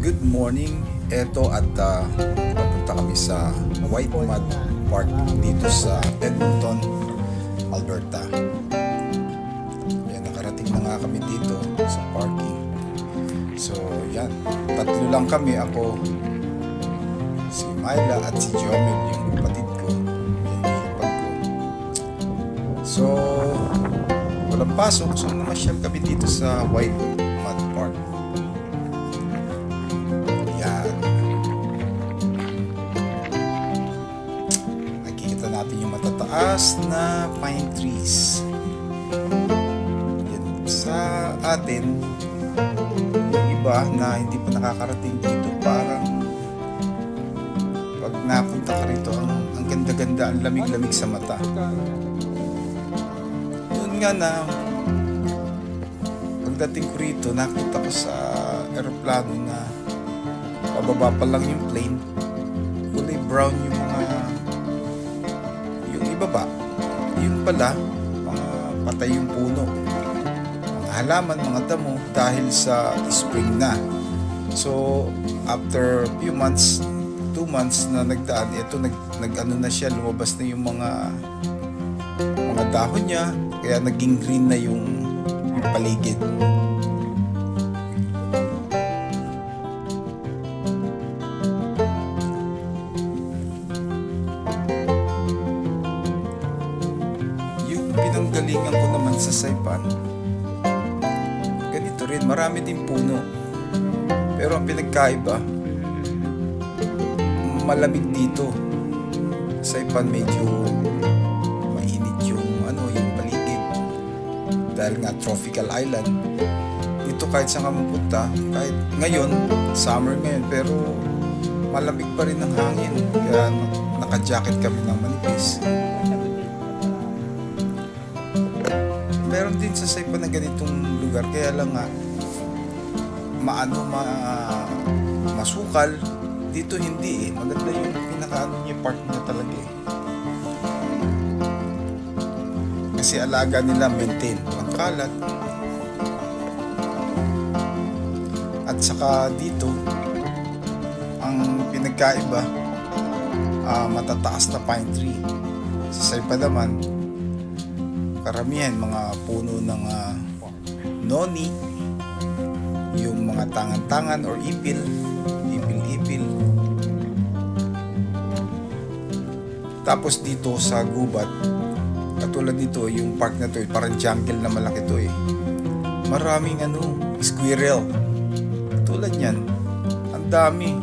Good morning. Eto at papunta kami sa White Mud Park dito sa Edmonton, Alberta. Yan, nakarating na nga kami dito sa parking. So yan, tatlo lang kami, ako, si Myla at si Jomel, yung kapatid ko, yung hipag ko. So walang pasok, so namasyal kami dito sa White Mud Park. Yan, nakikita natin yung matataas na pine trees. Yan, sa atin, yung iba na hindi pa nakakarating dito, parang pag napunta ka rito, ang ganda-ganda, ang lamig-lamig sa mata. Yun nga na pagdating ko rito, nakita ko sa aeroplano na pababa pa lang yung plane, kulay brown yung mga, yung ibaba, yung pala mga patay yung puno, mga halaman, mga damo, dahil sa spring na. So after few months, 2 months na nagdaan, ito nag-ano na siya, lumabas na yung mga dahon niya, kaya naging green na yung paligid. Yung pinanggalingan ko naman sa Saipan, ganito rin, marami din puno, pero ang pinagkaiba, malamig dito. Saipan medyo mainit yung yung paligid, dahil nga tropical island. Dito kahit saan ka mapunta, kahit ngayon, summer ngayon, pero malamig pa rin ang hangin, kaya naka-jacket kami ng manipis. Meron din sa Saipan na ganitong lugar, kaya lang nga masukal. Dito hindi maganda yung pinakaano niya, park niya talaga kasi alaga nila, maintain ang kalat. At saka dito ang pinagkaiba, matataas na pine tree. Sa Saipan naman, karamihan mga puno ng noni, yung mga tangan-tangan or ipil. Tapos dito sa gubat, katulad dito, yung park na to, parang jungle na malaki to maraming squirrel. Katulad yan, ang dami.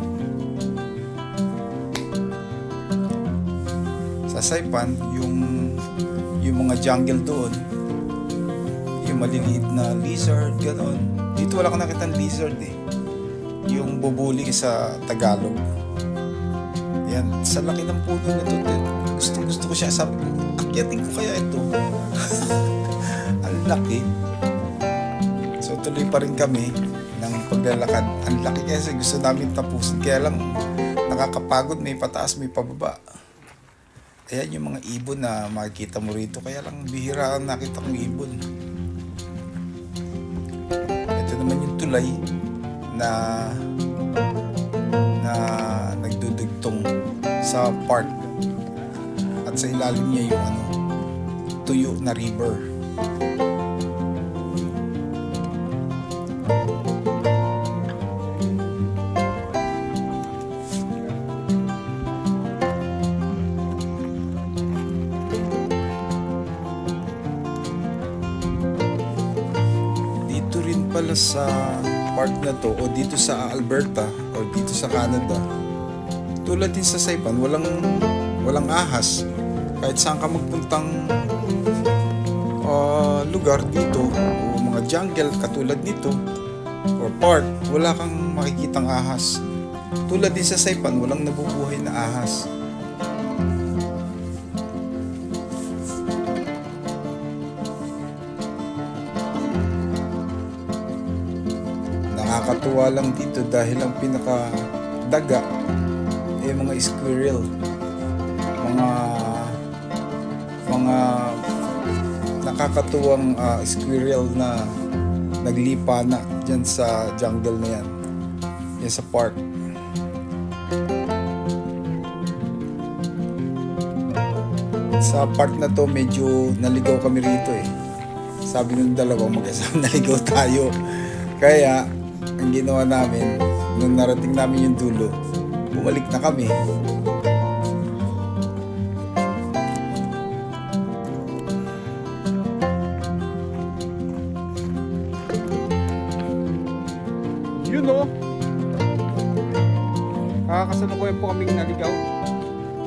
Sa Saipan, yung mga jungle doon, yung maliliit na lizard, ganon. Dito wala kang nakitang lizard yung bubuli sa Tagalog. Yan, sa laki ng puno na to, gusto ko siya, sabi ko, akyatin ko kaya ito. Ang laki. So tuloy pa rin kami ng paglalakad. Ang laki kasi gusto namin tapusin, kaya lang nakakapagod, may pataas, may pababa. Ayan yung mga ibon na makikita mo rito, kaya lang bihira ang nakita kong ibon. Ito naman yung tulay na nagdudugtong sa park, at sa ilalim niya yung tuyo na river. Dito rin pala sa park na to, o dito sa Alberta o dito sa Canada, tulad din sa Saipan, walang ahas. Kahit saan ka magpuntang lugar dito, o mga jungle katulad nito or park, wala kang makikitang ahas. Tulad din sa Saipan, walang nabubuhay na ahas. Nakakatuwa lang dito dahil ang pinakadaga mga squirrel, mga nakakatuwang squirrel na naglipa na dyan sa jungle na yan. Yan sa park. Sa park na to medyo naligaw kami rito eh. Sabi ng dalawang mag-asawa naligaw tayo. Kaya ang ginawa namin nung narating namin yung dulo, bumalik na kami. Yun o. Kasalukuyan po kaming naligaw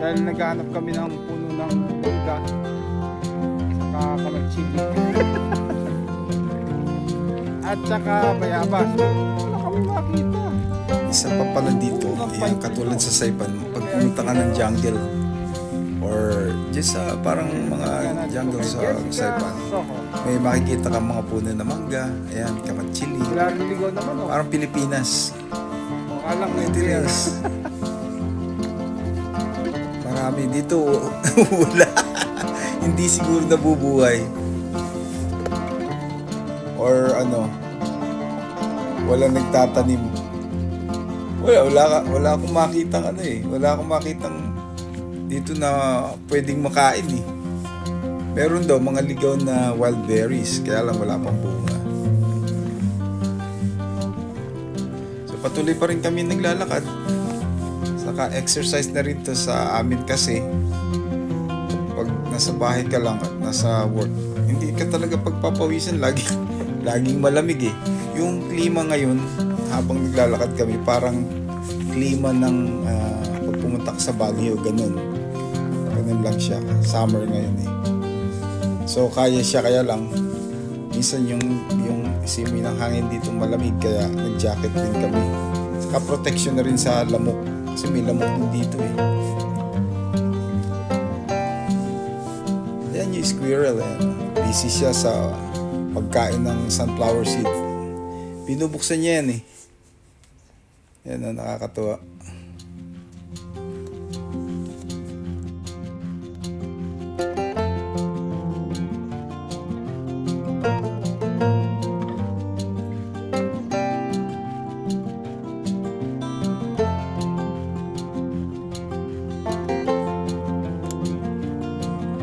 dahil naghahanap kami ng puno ng mangga saka kamag-chili at saka bayabas. Wala kami makita. Isa pa pala dito, yung katulad sa Saipan, pag pumunta ka ng jungle or just parang mga jungle sa Saipan, may makikita kang mga puno na mangga, ayan, kamag-chili. Parang Pilipinas. Alang Pilipinas. Marami dito wala. Hindi siguro nabubuhay. Or ano, wala nagtatanim. Wala akong makitang ano eh. Wala akong makitang dito na pwedeng makain eh. Meron daw mga ligaw na wild berries, kaya lang wala pang bunga. So patuloy pa rin kami naglalakad. Saka exercise na rin to sa amin kasi pag nasa bahay ka lang at nasa work, hindi ka talaga pagpapawisan, laging malamig eh. Yung klima ngayon habang naglalakad kami parang klima ng pag pumunta ka sa Baguio, ganun lang siya, summer ngayon eh. So kaya siya, kaya lang minsan yung simoy ng hangin dito malamig, kaya nag-jacket din kami. Saka protection na rin sa lamok kasi may lamok din dito eh. Ayan yung squirrel eh. Busy siya sa pagkain ng sunflower seed. Binubuksan niya yan eh. Yan na, nakakatuwa.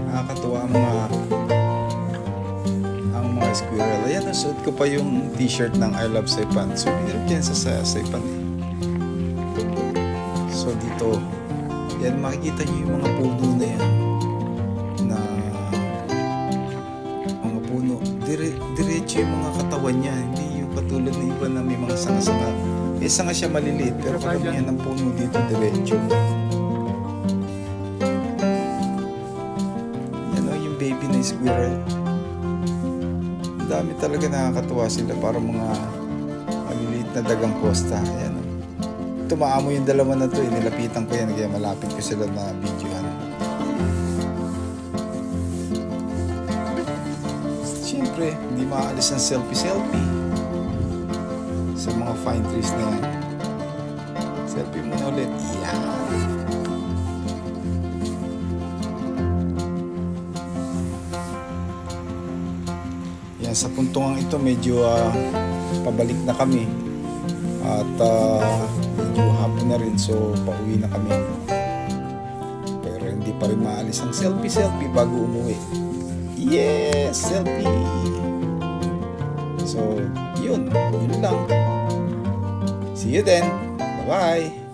Nakakatuwa ang mga squirrel. Ayan, nasuot ko pa yung t-shirt ng I Love Saipan. So, binilip yan sa Saipan eh. So, dito, yan, makikita nyo yung mga puno na yan. Na mga puno. Diretso yung mga katawan niya. Hindi yung katulad na iba na may mga sanga-sanga. May sanga siya maliliit, pero karamihan ng puno dito diretso. Baby na squirrel. Ang dami talaga, nakakatuwa sila, para mga maliliit na dagang costa. Ayan. Tumaamo yung dalawa na to eh. Nilapitan ko yan, kaya malapit ko sila na videohan. Siyempre, hindi maalis ang selfie sa mga fine trees na yan. Selfie muna ulit. Yan. Sa puntungang ito medyo pabalik na kami at medyo hapon na rin, so pauwi na kami, pero hindi pa rin maalis ang selfie bago umuwi. Yes, selfie. So yun lang, see you then, bye bye.